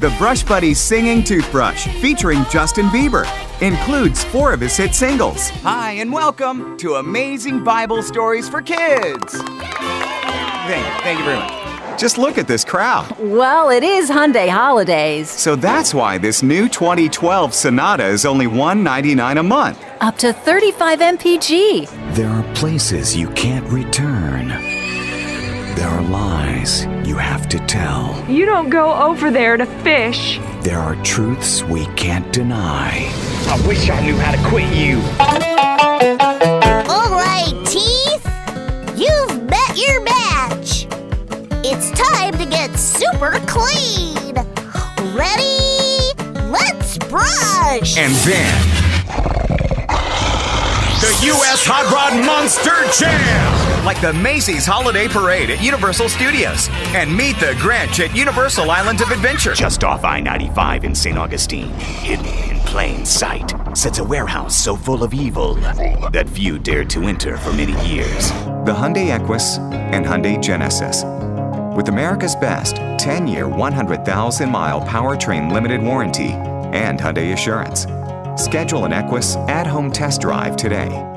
The Brush Buddies Singing Toothbrush, featuring Justin Bieber, includes 4 of his hit singles. Hi, and welcome to Amazing Bible Stories for Kids. Thank you very much. Just look at this crowd. Well, it is Hyundai Holidays. So that's why this new 2012 Sonata is only $199 a month. Up to 35 mpg. There are places you can't return. There are lies you have to tell. You don't go over there to fish. There are truths we can't deny. I wish I knew how to quit you. All right, teeth. You've met your match. It's time to get super clean. Ready? Let's brush. And then, the U.S. Hot Rod Monster Jam! Like the Macy's Holiday Parade at Universal Studios. And meet the Grinch at Universal Island of Adventure. Just off I-95 in St. Augustine, hidden in plain sight, sits a warehouse so full of evil that few dared to enter for many years. The Hyundai Equus and Hyundai Genesis. With America's best 10-year, 100,000-mile powertrain limited warranty and Hyundai Assurance. Schedule an Equus at-home test drive today.